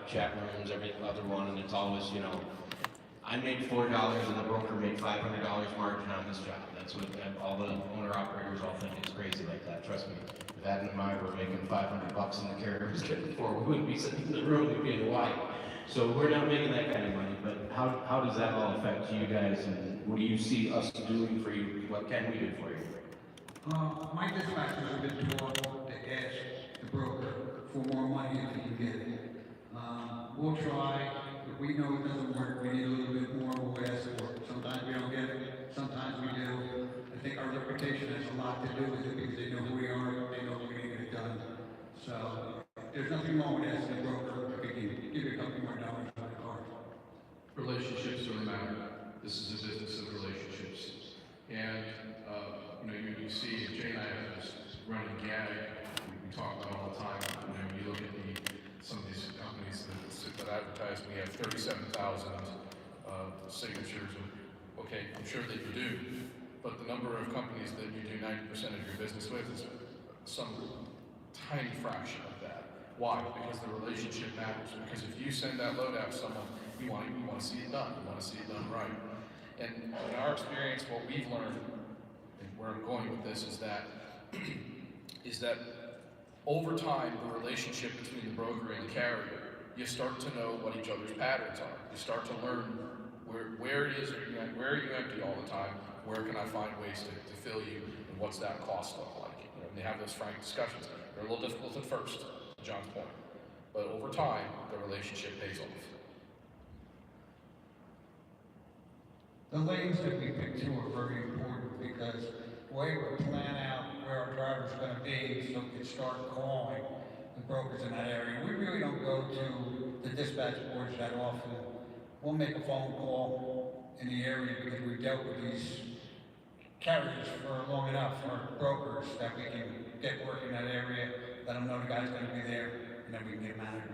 chat rooms, every other one, and it's always, you know, I made $4 and the broker made $500 margin on this job. That's what all the owner-operators all think is crazy like that. Trust me, if Adam and I were making $500 and the carrier was getting 4, we wouldn't be sitting in the room, we'd be in Hawaii. So we're not making that kind of money, but how does that all affect you guys, and what do you see us doing for you? What can we do for you? My dispatchers have been told to ask the broker for more money if he can get it. We'll try. If we know it doesn't work, we need a little bit more, we'll ask for it. Sometimes we don't get it, sometimes we do. I think our reputation has a lot to do with it because they know who we are, they know we can get it done. So there's nothing wrong with asking the broker if he can give you a couple more dollars on the car. Relationships really matter. This is a business of relationships. And you know, you see, Jay and I have this running gag we talk about all the time. You know, you look at some of these companies that advertise, we have 37,000 signatures. Okay, I'm sure that you do, but the number of companies that you do 90% of your business with is some tiny fraction of that. Why? Because the relationship matters. Because if you send that load out to someone, you want to see it done. You want to see it done right. And in our experience, what we've learned, and where I'm going with this, is that over time, the relationship between the broker and the carrier, you start to know what each other's patterns are. You start to learn where it is, where are you empty all the time, where can I find ways to fill you, and what's that cost look like? You know, and they have those frank discussions. They're a little difficult at first, to John's point, but over time, the relationship pays off. The lanes that we pick too are very important because the way we plan out where our driver's going to be, so we can start calling the brokers in that area. We really don't go to the dispatch boards that often. We'll make a phone call in the area because we've dealt with these carriers for long enough, or brokers, that we can get work in that area, let them know the guy's going to be there, and then we can get him out of there.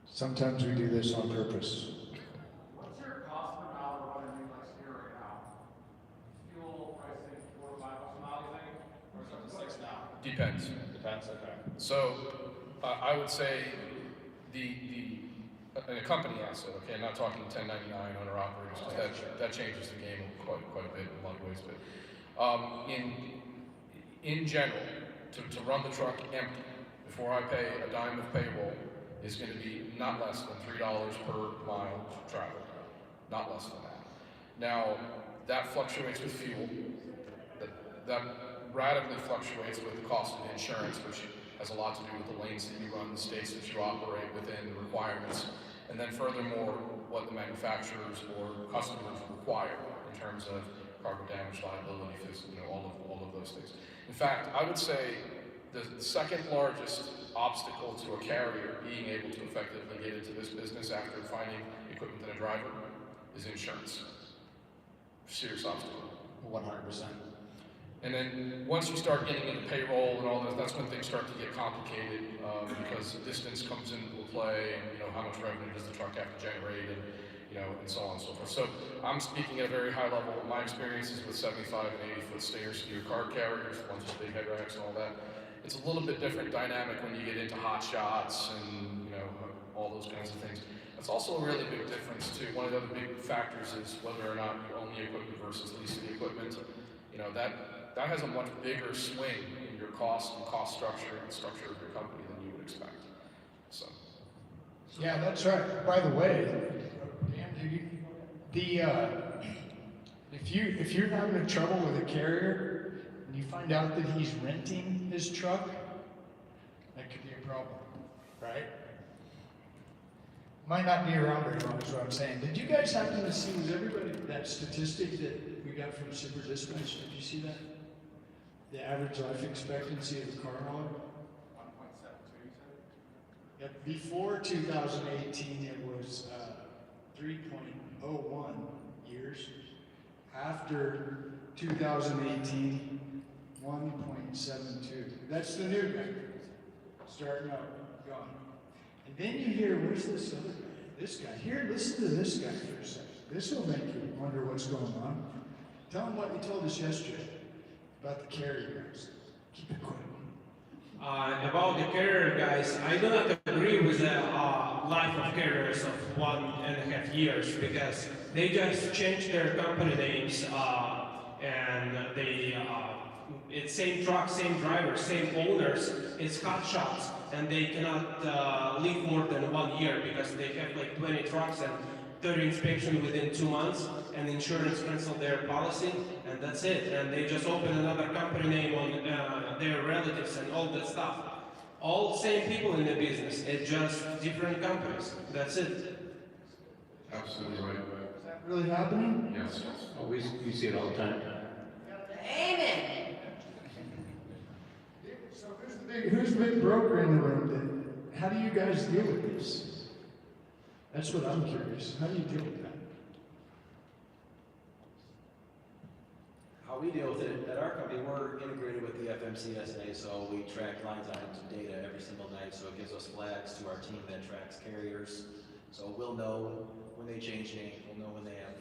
Sometimes we do this on purpose. What's your cost per mile running like here right now? Fuel pricing, $4 or $5 a mile, you think? Or is it up to $6 now? Depends. Depends, okay. So I would say a company asset, okay, I'm not talking 1099 owner operators, because that changes the game quite a bit in a lot of ways, but in general, to run the truck empty before I pay a dime of payroll is going to be not less than $3 per mile traveled, not less than that. Now, that fluctuates with fuel, that radically fluctuates with the cost of insurance, which has a lot to do with the lanes that you run, the states that you operate within, the requirements, and then furthermore, what the manufacturers or customers require in terms of cargo damage, liability, you know, all of those things. In fact, I would say the second largest obstacle to a carrier being able to effectively get into this business after finding equipment and a driver is insurance. Serious obstacle. 100%. And then once you start getting into payroll and all that, that's when things start to get complicated because the distance comes into play, and you know, how much revenue does the truck have to generate, and you know, and so on and so forth. So I'm speaking at a very high level. My experiences with 75 and 80-foot steer car carriers, the ones with big head racks and all that. It's a little bit different dynamic when you get into hot shots and you know, all those kinds of things. That's also a really big difference too. One of the other big factors is whether or not you own the equipment versus lease the equipment. You know, that has a much bigger swing in your cost and cost structure and structure of your company than you would expect. So. Yeah, that's right. By the way, if you're having trouble with a carrier and you find out that he's renting his truck, that could be a problem, right? Might not be around very long is what I'm saying. Did you guys happen to see, was everybody, that statistic that we got from Super Dispatch, did you see that? The average life expectancy of a car hauler? 1.72, you said? Yep. Before 2018, it was 3.01 years. After 2018, 1.72. That's the new guy. Starting out, gone. And then you hear, where's this other guy? This guy. Here, listen to this guy for a second. This will make you wonder what's going on. Tell him what you told us yesterday about the carrier guys. Keep it quiet. About the carrier guys, I do not agree with the life of carriers of 1.5 years because they just changed their company names and it's same truck, same driver, same owners. It's hot shots and they cannot live more than 1 year because they have like 20 trucks and 30 inspection within 2 months and insurance canceled their policy and that's it. And they just open another company name on their relatives and all that stuff. All same people in the business, it's just different companies. That's it. Absolutely right. Is that really happening? Yes. Oh, we see it all the time. Amen. So who's the big broker in the room then? How do you guys deal with this? That's what I'm curious. How do you deal with that? How we deal with it at our company, we're integrated with the FMCSA, so we track lines items and data every single night, so it gives us flags to our team that tracks carriers. So we'll know when they change names, we'll know when they have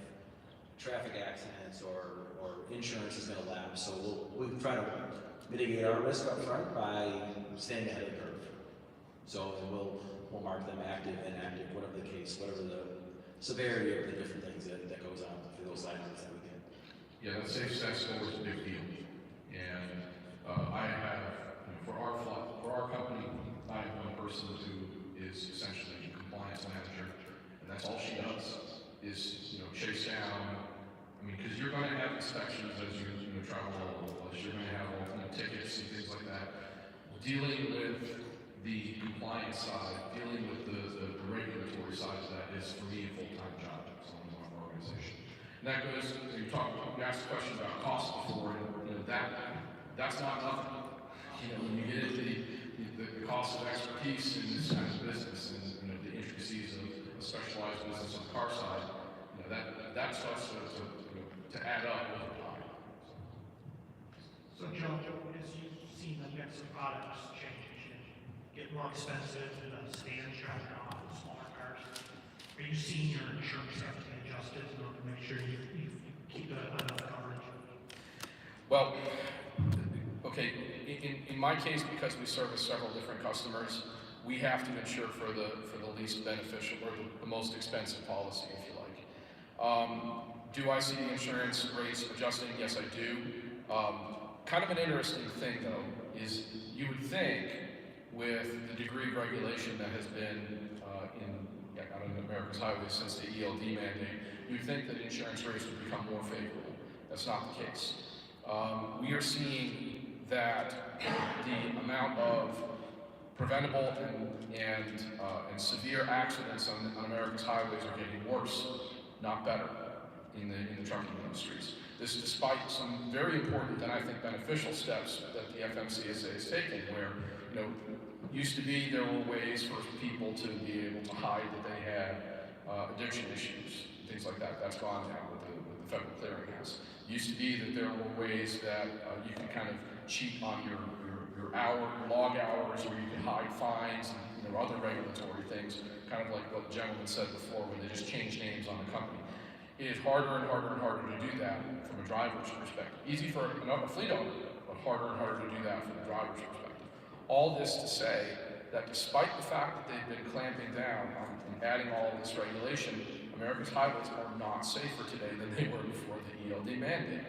traffic accidents or insurance is gonna lapse. So we try to mitigate our risk up front by staying ahead of the curve. So we'll mark them active, inactive, whatever the case, whatever the severity of the different things that goes on for those items that we get. Yeah, that safe sex score is a big deal. And I have, for our company, I have one person who is essentially a compliance manager, and that's all she does is, chase down. I mean, because you're going to have inspections as you travel all over the place. You're going to have tickets and things like that. Dealing with the compliance side, dealing with the regulatory side of that is, for me, a full-time job. So I'm in our organization. And that goes, you asked a question about cost before, and that's not nothing. When you get into the cost of expertise in this kind of business and the intricacies of a specialized business on the car side, that starts to add up over time. So Joe, as you've seen the mix of products change and get more expensive and the stands dropping off the smaller cars, are you seeing your insurance have to be adjusted in order to make sure you keep enough coverage? Well, okay, in my case, because we service several different customers, we have to insure for the least beneficial or the most expensive policy, if you like. Do I see the insurance rates adjusting? Yes, I do. Kind of an interesting thing, though, is you would think with the degree of regulation that has been on America's highways since the ELD mandate, you'd think that insurance rates would become more favorable. That's not the case. We are seeing that the amount of preventable and severe accidents on America's highways are getting worse, not better, in the trucking industries. This despite some very important and I think beneficial steps that the FMCSA has taken, where used to be there were ways for people to be able to hide that they had addiction issues, things like that. That's gone now with the federal clearinghouse. Used to be that there were ways that you can kind of cheat on your log hours, or you can hide fines and other regulatory things, kind of like what the gentleman said before, when they just change names on the company. It is harder and harder and harder to do that from a driver's perspective. Easy for a fleet owner, but harder and harder to do that from a driver's perspective. All this to say that despite the fact that they've been clamping down on adding all of this regulation, America's highways are not safer today than they were before the ELD mandate.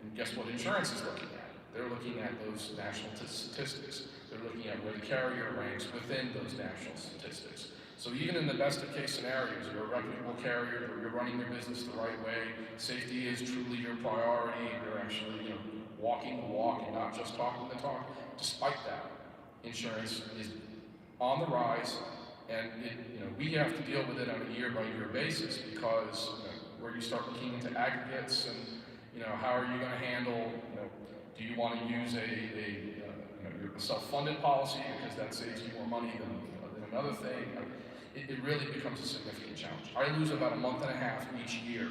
And guess what insurance is looking at? They're looking at those national statistics. They're looking at where the carrier ranks within those national statistics. So even in the best of case scenarios, you're a reputable carrier, or you're running your business the right way, safety is truly your priority, and you're actually walking the walk and not just talking the talk. Despite that, insurance is on the rise, and we have to deal with it on a year-by-year basis, because where you start looking into aggregates and how are you going to handle, do you want to use a self-funded policy because that saves you more money than another thing? It really becomes a significant challenge. I lose about a month and a half each year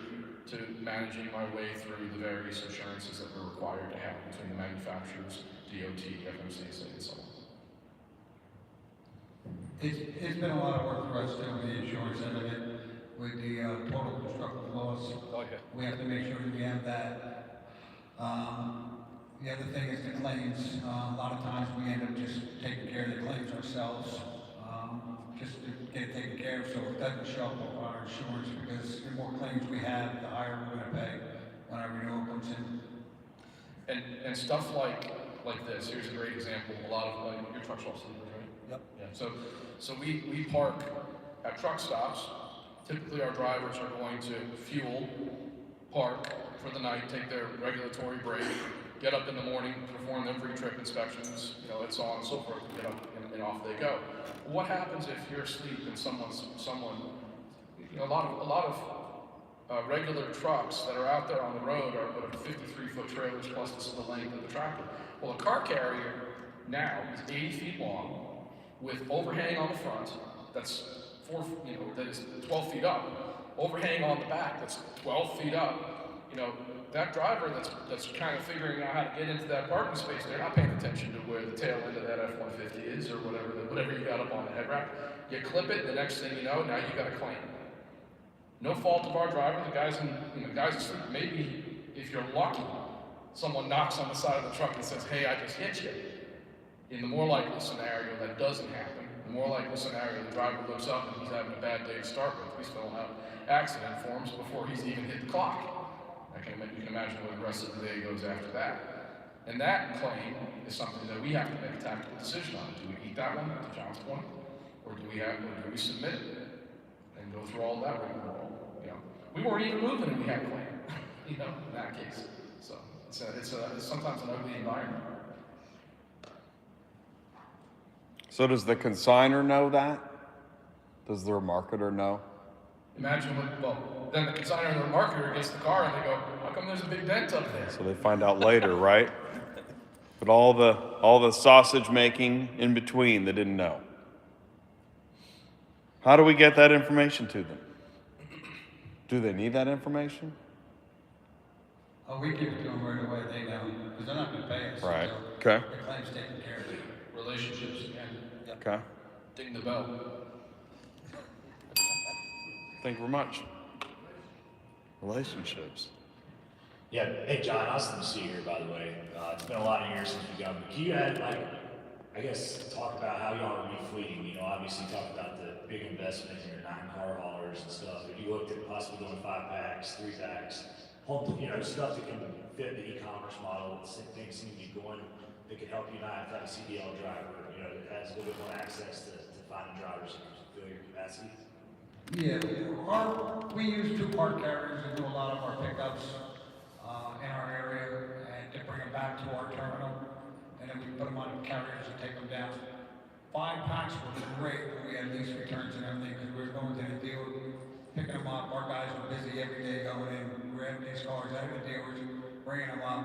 to managing my way through the various insurances that we're required to have between the manufacturers, DOT, FMCSA, and so on. It's been a lot of work for us doing the insurance end of it with the total constructive loss. We have to make sure that we have that. The other thing is the claims. A lot of times we we end up just taking care of the claims ourselves, just to get it taken care of, so it doesn't show up on our insurance, because the more claims we have, the higher we're gonna pay when our renewal comes in. And stuff like this, here's a great example, a lot of, your truck's all sleepers, right? Yep. Yeah, so we park at truck stops. Typically our drivers are going to fuel, park for the night, take their regulatory break, get up in the morning, perform their pre-trip inspections, you know, and so on and so forth, and get up and off they go. What happens if you're asleep and someone, you know, a lot of regular trucks that are out there on the road are 53-foot trailers plus the length of the tractor. Well, a car carrier now is 80 feet long with overhang on the front that's that is 12 feet up, overhang on the back that's 12 feet up. You know, that driver that's kind of figuring out how to get into that parking space, they're not paying attention to where the tail end of that F-150 is or whatever you got up on the head wrap. You clip it, the next thing you know, now you got a claim. No fault of our driver, the guy's asleep. Maybe if you're lucky, someone knocks on the side of the truck and says, hey, I just hit you. In the more likely scenario, that doesn't happen. The more likely scenario, the driver looks up and he's having a bad day to start with. He's filling out accident forms before he's even hit the clock. You can imagine what the rest of the day goes after that. And that claim is something that we have to make a tactical decision on. Do we eat that one, to John's point, or do we submit it and go through all that rigmarole? You know, we weren't even moving and we had a claim. You know, in that case. So it's sometimes an ugly environment. So does the consignor know that? Does their marketer know? Imagine then the consignor and the marketer gets the car and they go, how come there's a big dent up there? So they find out later, right? But all the sausage making in between, they didn't know. How do we get that information to them? Do they need that information? Oh, we give it to them right away, they know, because they're not gonna pay us. Right. So Okay. the claim's taken care of. Relationships again. Okay. Ding the bell. Thank you very much. Relationships. Yeah, hey John, awesome to see you here, by the way. It's been a lot of years since we've done, but can you add, talk about how y'all are refleeting? You know, obviously talk about the big investment in your 9-car haulers and stuff. Have you looked at possibly doing 5-packs, 3-packs, stuff that can fit the e-commerce model, things seem to be going, that can help you not have a CDL driver, that has a little bit more access to finding drivers and fill your capacity? Yeah, we use 2 car carriers to do a lot of our pickups in our area and to bring them back to our terminal. And then we put them on carriers and take them down. 5-packs was great when we had lease returns and everything, because we were going to the dealer, picking them up. Our guys were busy every day going in, grabbing these cars out of the dealers, bringing them up.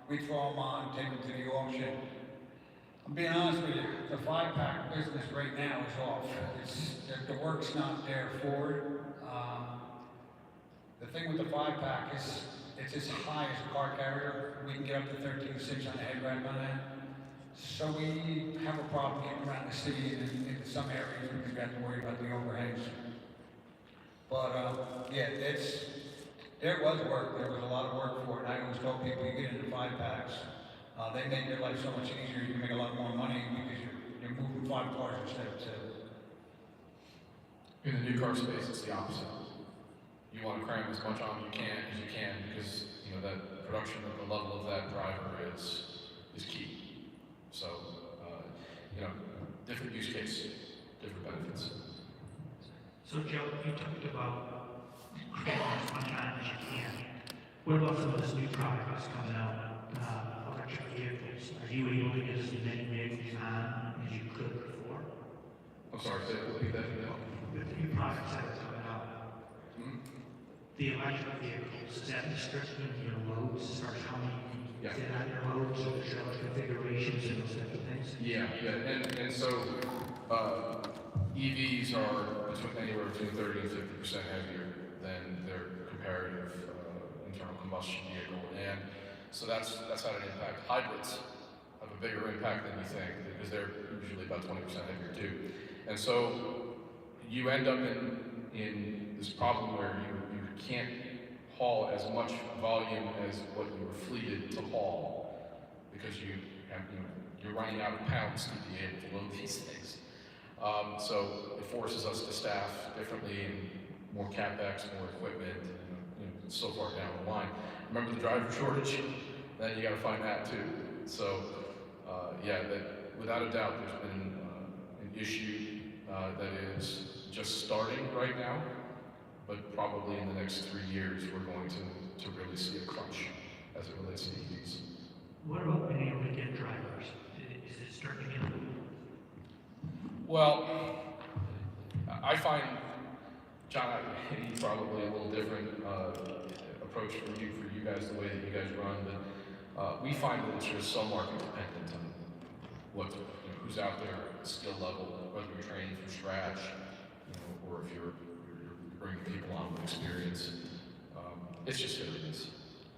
We throw them on, take them to the auction. I'm being honest with you, the 5-pack business right now is off. The work's not there for it. The thing with the 5-pack is it's as high as a car carrier. We can get up to 13.6 on the head wrap on that. So we have a problem getting around the city and in some areas because we have to worry about the overhangs. But yeah, there was work. There was a lot of work for it. And I always told people, you get into 5-packs, they make your life so much easier. You can make a lot more money because you're moving 5 cars instead of 2. In the new car space, it's the opposite. You want to cram as much on as you can, because that production of the level of that driver is key. So different use case, different benefits. So Joe, you talked about spending as much time as you can. What about some of this new product that's coming out, electric vehicles? Are you able to get as many vehicles on as you could before? I'm sorry, repeat that again. With the new products that are coming out, the electric vehicles, is that restricting your loads as far as how many you can fit on your loads, or show configurations and those type of things? Yeah, and so EVs are anywhere between 30 and 50% heavier than their comparative internal combustion vehicle, and so that's had an impact. Hybrids have a bigger impact than you think because they're usually about 20% heavier too, and so you end up in this problem where you can't haul as much volume as what you were fleeted to haul because your you're running out of pounds to be able to load these things. So it forces us to staff differently and more CapEx, more equipment, and so far down the line. Remember the driver shortage? Then you got to find that too. So yeah, that without a doubt, there's been an issue that is just starting right now, but probably in the next 3 years, we're going to really see a crunch as it relates to EVs. What about being able to get drivers? Is it starting to get? Well, I find, John, he's probably a little different approach for you guys, the way that you guys run, but we find that it's just so market dependent on what, who's out there at the skill level, whether you're training from scratch, or if you're bringing people on with experience. It's just hit or miss.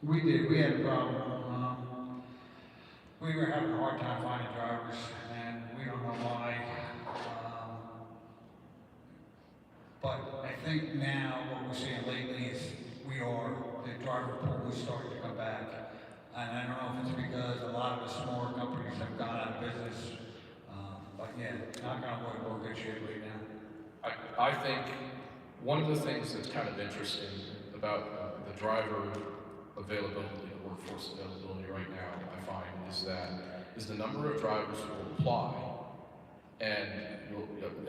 We had a problem. We were having a hard time finding drivers, and we don't know why. But I think now what we're seeing lately is the driver pool is starting to come back. And I don't know if it's because a lot of the smaller companies have gone out of business. But yeah, knock on wood, we're in good shape right now. I think one of the things that's kind of interesting about the driver availability, the workforce availability right now, I find, is the number of drivers who will apply. And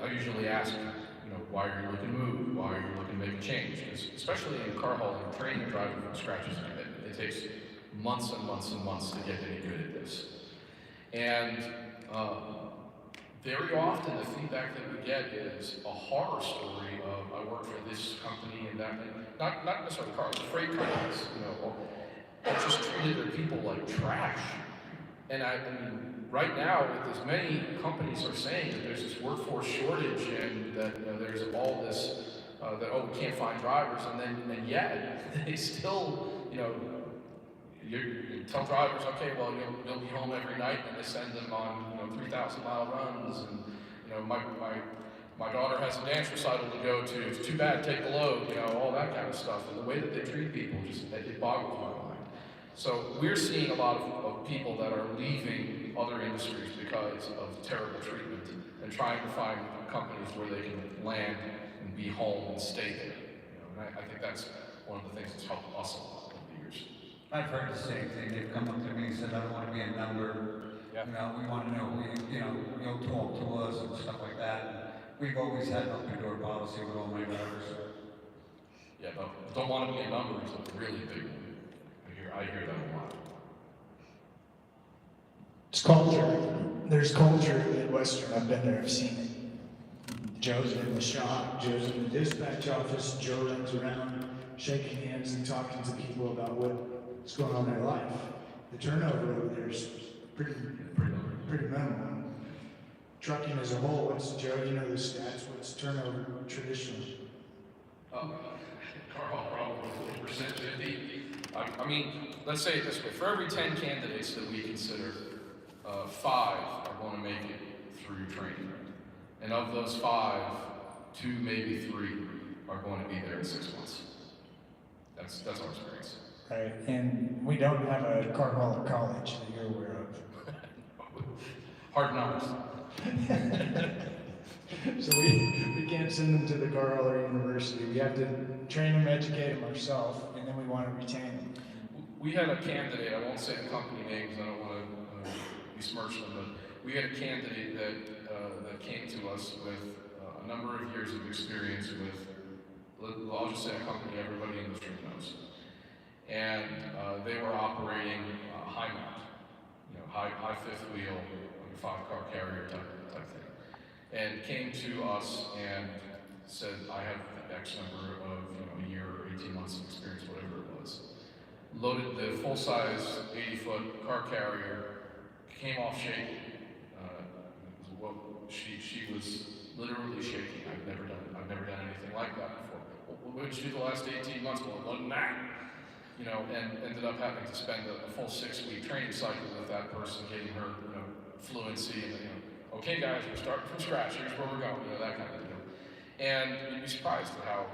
I usually ask, why are you looking to move? Why are you looking to make a change? Because especially in car hauling, training a driver from scratch is a commitment. It takes months and months and months to get any good at this. And very often the feedback that we get is a horror story of, I work for this company and that, not necessarily cars, freight companies, that just treated their people like trash. And I mean, right now, with as many companies are saying that there's this workforce shortage and that there's all this, we can't find drivers, and yet they still, you tell drivers, okay, well, you'll be home every night, and they send them on 3,000-mile runs, and my daughter has a dance recital to go to. It's too bad, take the load, all that kind of stuff. And the way that they treat people it boggles my mind. So we're seeing a lot of people that are leaving other industries because of terrible treatment and trying to find companies where they can land and be home and stay there. And I think that's one of the things that's helped us a lot over the years. I've heard the same thing. They've come up to me and said, I don't want to be a number. Yeah. We want to know who you'll talk to us and stuff like that. And we've always had an open door policy with all my drivers. Yeah, but don't want to be a number is a really big one. I hear that a lot. It's culture. There's culture in the Midwestern. I've been there, I've seen it. Joe's in the shop, Joe's in the dispatch office, Joe runs around shaking hands and talking to people about what's going on in their life. The turnover over there is pretty minimal. Trucking as a whole, Joe, the stats, what's turnover traditionally? Carl, probably 40%, 50. I mean, let's say it this way. For every 10 candidates that we consider, 5 are going to make it through training. And of those 5, 2, maybe 3 are going to be there in 6 months. That's our experience. Right, and we don't have a car hauler college that you're aware of. Hard knocks. So we can't send them to the car hauler university. We have to train them, educate them ourselves, and then we want to retain them. We had a candidate, I won't say the company names, I don't want to besmirch them, but we had a candidate that came to us with a number of years of experience with, I'll just say a company everybody in this room knows. And they were operating high mount, high fifth wheel, like a 5-car carrier type thing. And came to us and said, I have X number of a year or 18 months of experience, whatever it was. Loaded the full-size 80-foot car carrier, came off shaking. She was literally shaking. I've never done anything like that before. What did you do the last 18 months? Well, it wasn't that. And ended up having to spend a full 6-week training cycle with that person, getting her, fluency and okay guys, we're starting from scratch, here's where we're going, that kind of deal. And you'd be surprised at how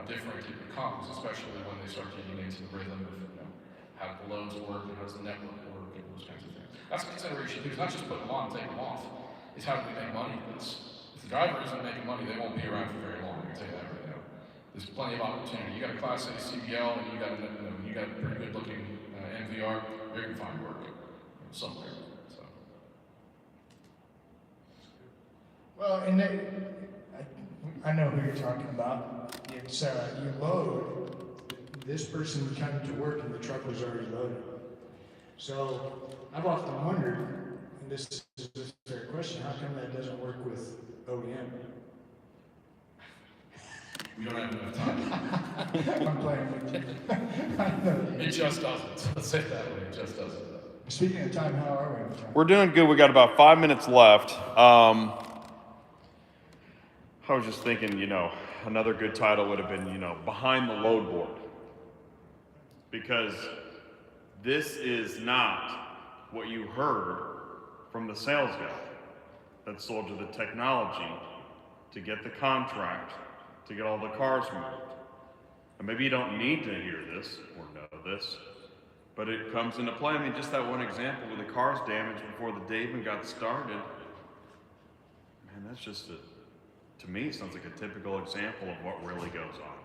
different it becomes, especially when they start getting into the rhythm of, how the loads work and how does the network work and those kinds of things. That's a consideration too. It's not just put them on, take them off. It's how do we make money with this? If the driver isn't making money, they won't be around for very long. I can tell you that right now. There's plenty of opportunity. You got a Class A CDL and you got a pretty good looking MVR. You're gonna find work somewhere. So. Well, and I know who you're talking about. It's, you load, this person would come to work and the truck was already loaded. So I've often wondered, and this is a fair question, how come that doesn't work with OEM? We don't have enough time. I'm playing with you. It just doesn't. Let's say it that way. It just doesn't. Speaking of time, how are we on time? We're doing good. We got about 5 minutes left. I was just thinking, another good title would have been, Behind the Load Board. Because this is not what you heard from the sales guy that sold you the technology to get the contract, to get all the cars moved. And maybe you don't need to hear this or know this, but it comes into play. I mean, just that one example where the car's damaged before the day even got started. Man, that's just to me, it sounds like a typical example of what really goes on.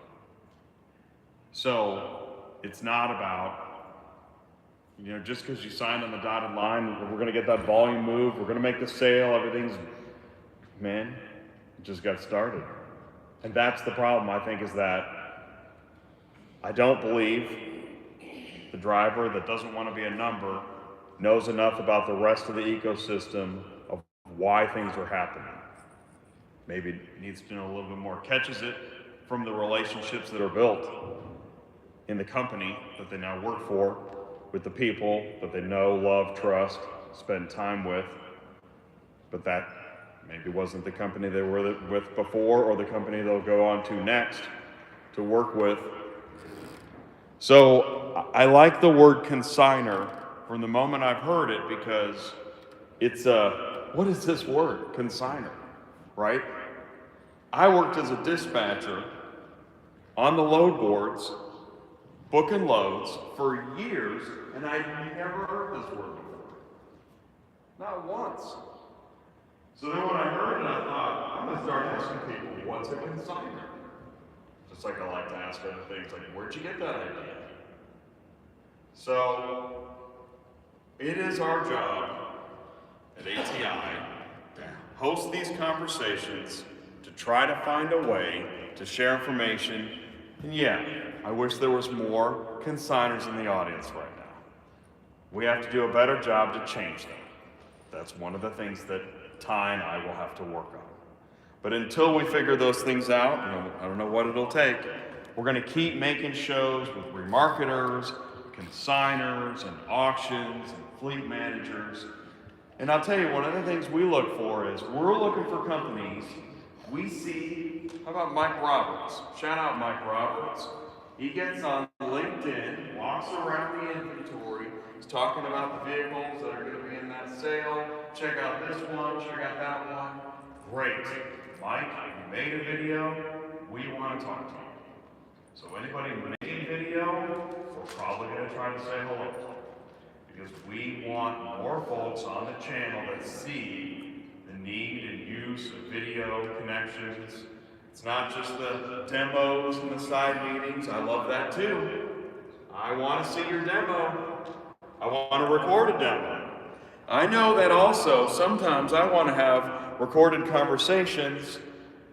So, it's not about, just because you signed on the dotted line, we're going to get that volume moved, we're going to make the sale, man, it just got started. And that's the problem, I think, is that I don't believe the driver that doesn't want to be a number knows enough about the rest of the ecosystem of why things are happening. Maybe needs to know a little bit more, catches it from the relationships that are built in the company that they now work for, with the people that they know, love, trust, spend time with, but that maybe wasn't the company they were with before or the company they'll go on to next to work with. So I like the word consignor from the moment I've heard it, because it's what is this word, consignor, right? I worked as a dispatcher on the load boards, booking loads for years, and I'd never heard this word before. Not once. So then when I heard it, I thought, I'm gonna start asking people, what's a consignor? Just like I like to ask other things, like, where'd you get that idea? So, it is our job at ATI to host these conversations, to try to find a way to share information. And yeah, I wish there was more consignors in the audience right now. We have to do a better job to change them. That's one of the things that Ty and I will have to work on. But until we figure those things out, I don't know what it'll take, we're gonna keep making shows with remarketers, consignors, and auctions, and fleet managers. And I'll tell you, one of the things we look for is, we're looking for companies we see. How about Mike Roberts? Shout out Mike Roberts. He gets on LinkedIn, walks around the inventory, he's talking about the vehicles that are going to be in that sale. Check out this one, check out that one. Great. Mike, you made a video, we want to talk to you. So anybody making video, we're probably going to try to say hello. Because we want more folks on the channel that see the need and use of video connections. It's not just the demos and the side meetings. I love that too. I want to see your demo. I want to record a demo. I know that also sometimes I want to have recorded conversations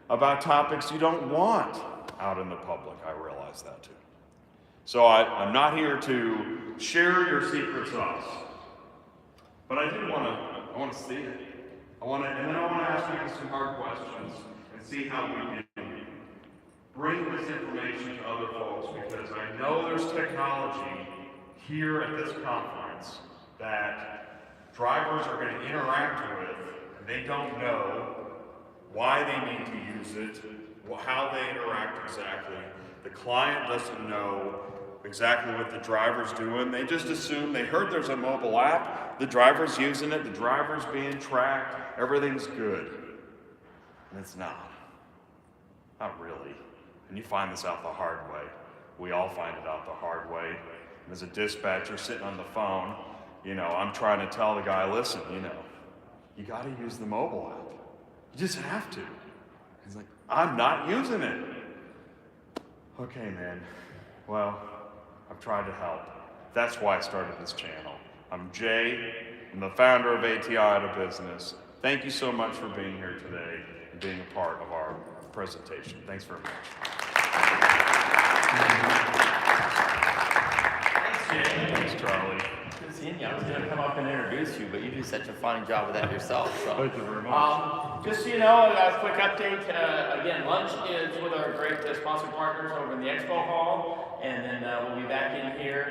about topics you don't want out in the public. I realize that too. So I'm not here to share your secret sauce, but I do want to see it. And then I want to ask you some hard questions and see how we can bring this information to other folks, because I know there's technology here at this conference that drivers are going to interact with, and they don't know why they need to use it, how they interact exactly. The client doesn't know exactly what the driver's doing. They just assume, they heard there's a mobile app, the driver's using it, the driver's being tracked, everything's good. And it's not. Not really. And you find this out the hard way. We all find it out the hard way. And as a dispatcher sitting on the phone, You know, I'm trying to tell the guy, listen, you know, you got to use the mobile app. You just have to. He's like, I'm not using it. Okay, man. Well, I've tried to help. That's why I started this channel. I'm Jay. I'm the founder of ATI Out of Business. Thank you so much for being here today and being a part of our presentation. Thanks very much. Thanks, Jay. Thanks, Charlie. Good seeing you. I was going to come up and introduce you, but you do such a fine job with that yourself. So. Thank you very much. Just so you know, a quick update. Again, lunch is with our great sponsor partners over in the expo hall, and then we'll be back in here